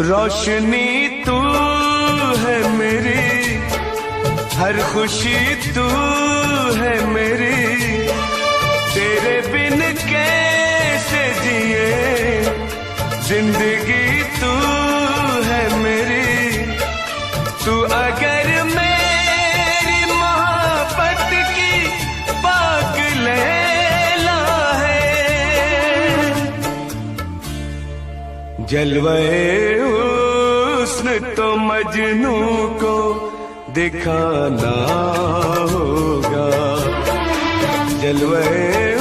रोशनी तू है मेरी, हर खुशी तू है मेरी, तेरे बिन कैसे जिए जिंदगी तू है मेरी। तू अगर मेरी मोहब्बत की पाक लैला है, जलवे हुस्न तो मजनू को दिखाना होगा, जलवे